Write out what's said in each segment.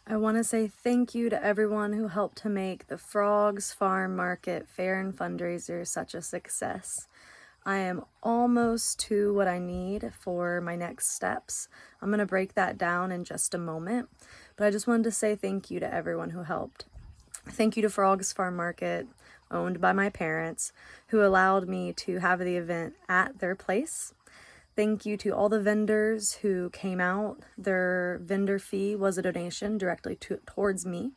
I want to say thank you to everyone who helped to make the Frogs Farm Market Fair and Fundraiser such a success. I am almost to what I need for my next steps. I'm going to break that down in just a moment, but I just wanted to say thank you to everyone who helped. Thank you to Frogs Farm Market, owned by my parents, who allowed me to have the event at their place. Thank you to all the vendors who came out. Their vendor fee was a donation directly towards me.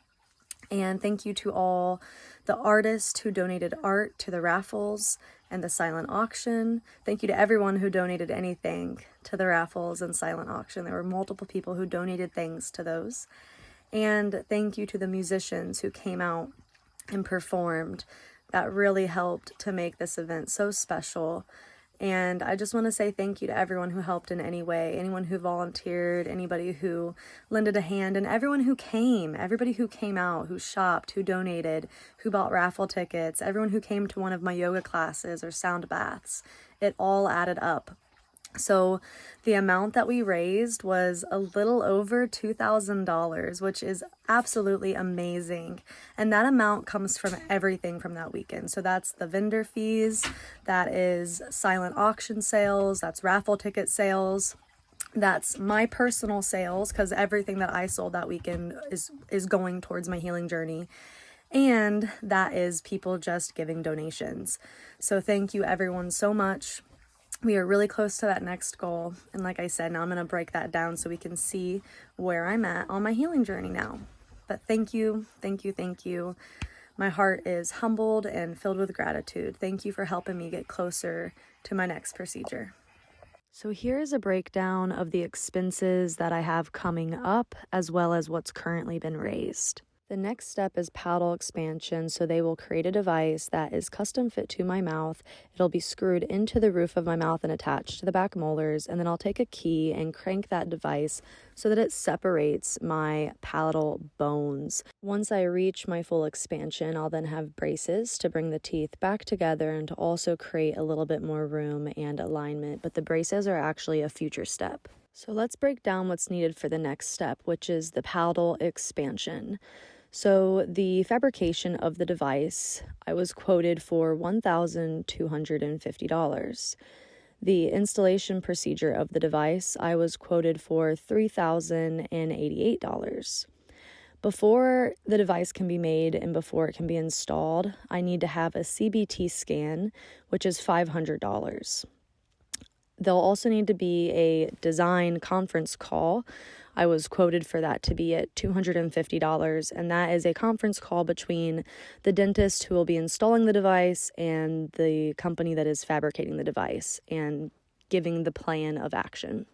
And thank you to all the artists who donated art to the raffles and the silent auction. Thank you to everyone who donated anything to the raffles and silent auction. There were multiple people who donated things to those. And thank you to the musicians who came out and performed. That really helped to make this event so special. And I just want to say thank you to everyone who helped in any way, anyone who volunteered, anybody who lended a hand, and everyone who came, everybody who came out, who shopped, who donated, who bought raffle tickets, everyone who came to one of my yoga classes or sound baths. It all added up. So the amount that we raised was a little over $2,000, which is absolutely amazing. And that amount comes from everything from that weekend. So that's the vendor fees, that is silent auction sales, that's raffle ticket sales. That's my personal sales, because everything that I sold that weekend is going towards my healing journey. And that is people just giving donations. So thank you everyone so much. We are really close to that next goal. And like I said, now I'm going to break that down so we can see where I'm at on my healing journey now. But thank you, thank you, thank you. My heart is humbled and filled with gratitude. Thank you for helping me get closer to my next procedure. So here is a breakdown of the expenses that I have coming up, as well as what's currently been raised. The next step is paddle expansion, so they will create a device that is custom fit to my mouth. It'll be screwed into the roof of my mouth and attached to the back molars, and then I'll take a key and crank that device so that it separates my palatal bones. Once I reach my full expansion, I'll then have braces to bring the teeth back together and to also create a little bit more room and alignment, but the braces are actually a future step. So let's break down what's needed for the next step, which is the palatal expansion. So the fabrication of the device, I was quoted for $1,250. The installation procedure of the device, I was quoted for $3,088. Before the device can be made and before it can be installed, I need to have a CBT scan, which is $500. There'll also need to be a design conference call. I was quoted for that to be at $250, and that is a conference call between the dentist who will be installing the device and the company that is fabricating the device and giving the plan of action.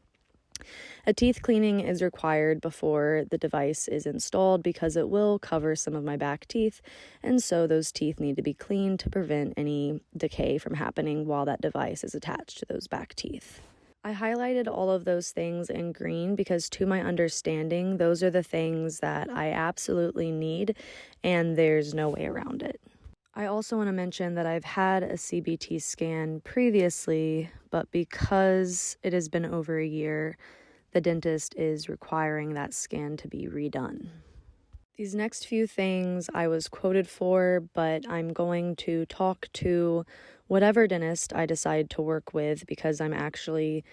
A teeth cleaning is required before the device is installed because it will cover some of my back teeth, and so those teeth need to be cleaned to prevent any decay from happening while that device is attached to those back teeth. I highlighted all of those things in green because, to my understanding, those are the things that I absolutely need, and there's no way around it. I also want to mention that I've had a CBT scan previously, but because it has been over a year, the dentist is requiring that scan to be redone. These next few things I was quoted for, but I'm going to talk to whatever dentist I decide to work with because I'm actually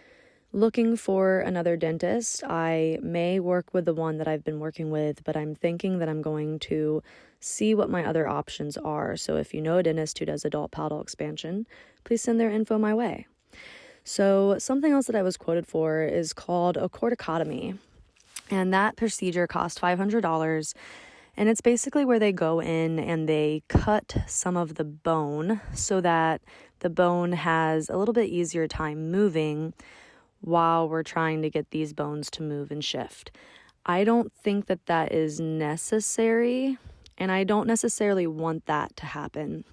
looking for another dentist. I may work with the one that I've been working with, but I'm thinking that I'm going to see what my other options are. So if you know a dentist who does adult palatal expansion, please send their info my way. So something else that I was quoted for is called a corticotomy, and that procedure cost $500. And it's basically where they go in and they cut some of the bone so that the bone has a little bit easier time moving while we're trying to get these bones to move and shift. I don't think that that is necessary, and I don't necessarily want that to happen,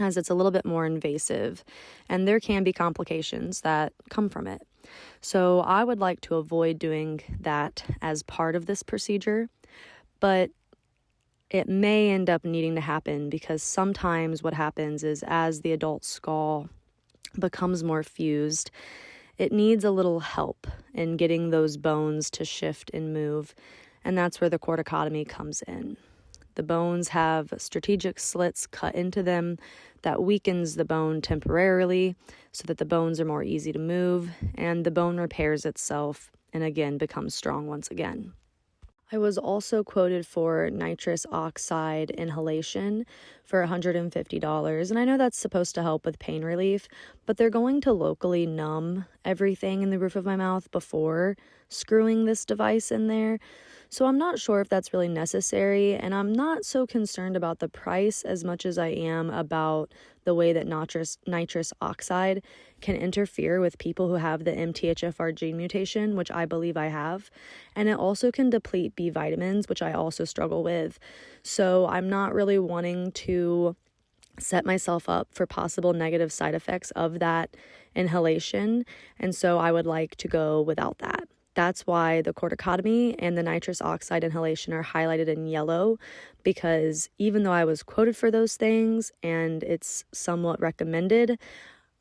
as it's a little bit more invasive, and there can be complications that come from it. So I would like to avoid doing that as part of this procedure, but it may end up needing to happen because sometimes what happens is as the adult skull becomes more fused, it needs a little help in getting those bones to shift and move. and that's where the corticotomy comes in. The bones have strategic slits cut into them that weakens the bone temporarily so that the bones are more easy to move, and the bone repairs itself and again becomes strong once again. I was also quoted for nitrous oxide inhalation for $150, and I know that's supposed to help with pain relief, but they're going to locally numb everything in the roof of my mouth before screwing this device in there. So I'm not sure if that's really necessary, and I'm not so concerned about the price as much as I am about the way that nitrous oxide can interfere with people who have the MTHFR gene mutation, which I believe I have, and it also can deplete B vitamins, which I also struggle with. So I'm not really wanting to set myself up for possible negative side effects of that inhalation, and so I would like to go without that. That's why the corticotomy and the nitrous oxide inhalation are highlighted in yellow, because even though I was quoted for those things and it's somewhat recommended,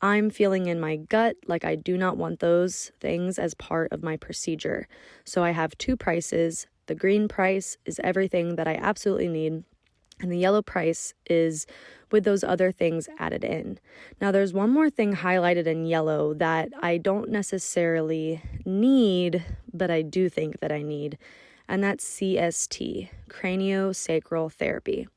I'm feeling in my gut like I do not want those things as part of my procedure. So I have two prices. The green price is everything that I absolutely need, and the yellow price is with those other things added in. Now, there's one more thing highlighted in yellow that I don't necessarily need, but I do think that I need, and that's CST, craniosacral therapy.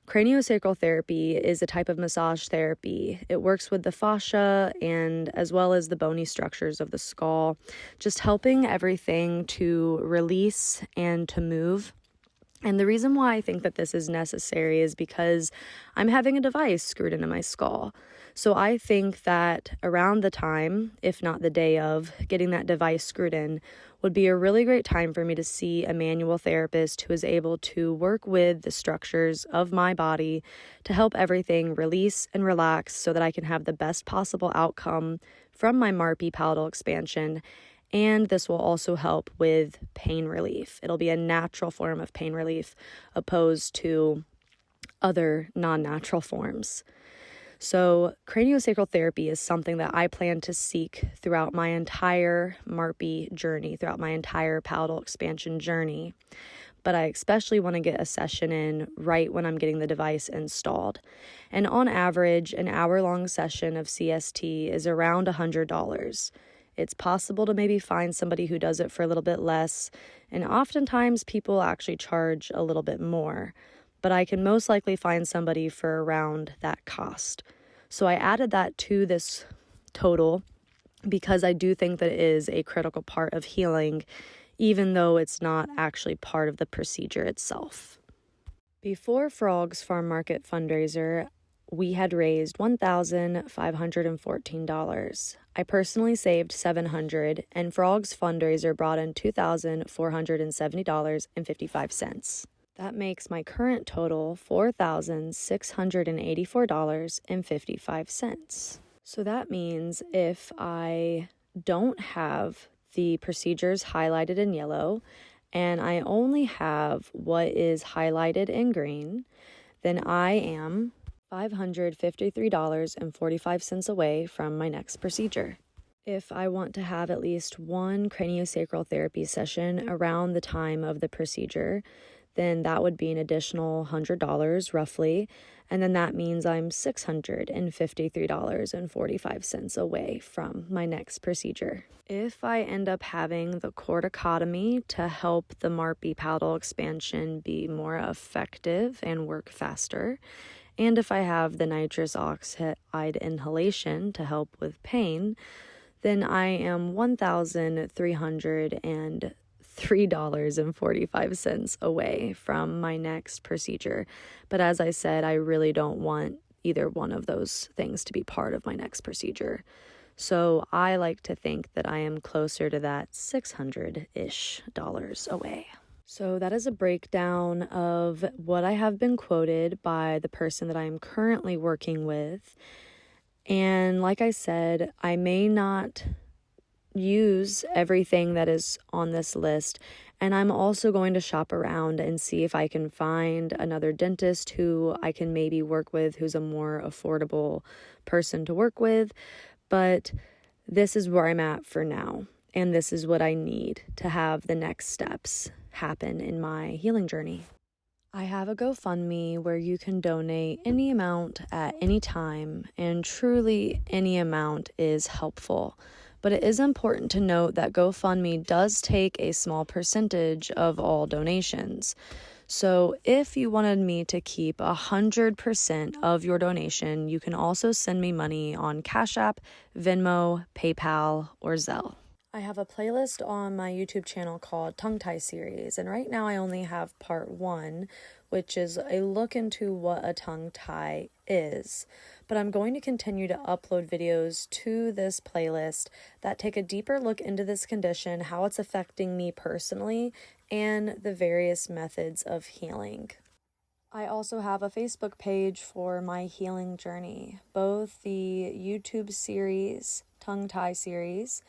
Craniosacral therapy is a type of massage therapy. It works with the fascia and as well as the bony structures of the skull, just helping everything to release and to move. And the reason why I think that this is necessary is because I'm having a device screwed into my skull. So I think that around the time, if not the day of, getting that device screwed in would be a really great time for me to see a manual therapist who is able to work with the structures of my body to help everything release and relax so that I can have the best possible outcome from my MARPE palatal expansion. And this will also help with pain relief. It'll be a natural form of pain relief opposed to other non-natural forms. So craniosacral therapy is something that I plan to seek throughout my entire MARPE journey, throughout my entire palatal expansion journey. But I especially want to get a session in right when I'm getting the device installed. And on average, an hour-long session of CST is around $100. It's possible to maybe find somebody who does it for a little bit less, and oftentimes people actually charge a little bit more, but I can most likely find somebody for around that cost. So I added that to this total because I do think that it is a critical part of healing, even though it's not actually part of the procedure itself. Before Frogs Farm Market fundraiser, we had raised $1,514. I personally saved $700, and Frogs fundraiser brought in $2,470.55. That makes my current total $4,684.55. So that means if I don't have the procedures highlighted in yellow and I only have what is highlighted in green, then I am $553.45 away from my next procedure. If I want to have at least one craniosacral therapy session around the time of the procedure, then that would be an additional $100 roughly, and then that means I'm $653.45 away from my next procedure. If I end up having the corticotomy to help the MARPE palatal expansion be more effective and work faster, and if I have the nitrous oxide inhalation to help with pain, then I am $1,303.45 away from my next procedure. But as I said, I really don't want either one of those things to be part of my next procedure. So I like to think that I am closer to that $600-ish away. So that is a breakdown of what I have been quoted by the person that I am currently working with. And like I said, I may not use everything that is on this list, and I'm also going to shop around and see if I can find another dentist who I can maybe work with who's a more affordable person to work with. But this is where I'm at for now. and this is what I need to have the next steps happen in my healing journey. I have a GoFundMe where you can donate any amount at any time, and truly any amount is helpful. But it is important to note that GoFundMe does take a small percentage of all donations. So if you wanted me to keep 100% of your donation, you can also send me money on Cash App, Venmo, PayPal, or Zelle. I have a playlist on my YouTube channel called Tongue Tie Series, and right now I only have part 1, which is a look into what a tongue tie is. But I'm going to continue to upload videos to this playlist that take a deeper look into this condition, how it's affecting me personally, and the various methods of healing. I also have a Facebook page for my healing journey. Both the YouTube series, Tongue Tie Series,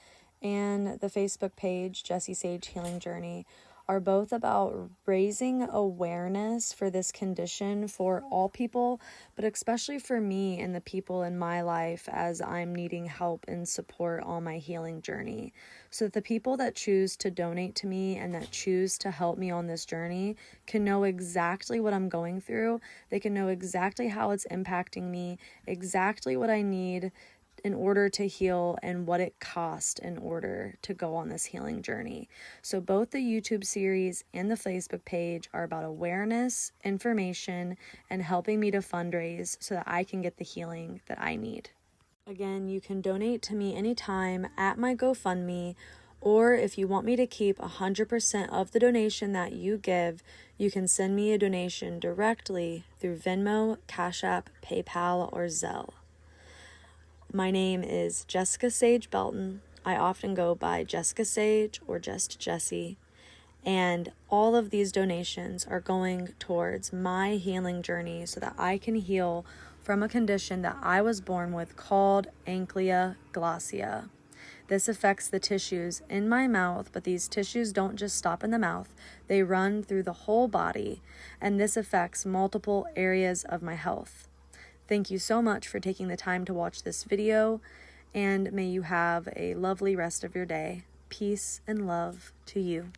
and the Facebook page, Jessie Sage Healing Journey, are both about raising awareness for this condition for all people, but especially for me and the people in my life as I'm needing help and support on my healing journey. So that the people that choose to donate to me and that choose to help me on this journey can know exactly what I'm going through. They can know exactly how it's impacting me, exactly what I need in order to heal, and what it cost in order to go on this healing journey. So both the YouTube series and the Facebook page are about awareness, information, and helping me to fundraise so that I can get the healing that I need. Again, you can donate to me anytime at my GoFundMe, or if you want me to keep 100% of the donation that you give, you can send me a donation directly through Venmo, Cash App, PayPal, or Zelle. My name is Jessica Sage Belton. I often go by Jessica Sage or just Jessie. And all of these donations are going towards my healing journey so that I can heal from a condition that I was born with called ankyloglossia. This affects the tissues in my mouth, but these tissues don't just stop in the mouth. They run through the whole body, and this affects multiple areas of my health. Thank you so much for taking the time to watch this video, and may you have a lovely rest of your day. Peace and love to you.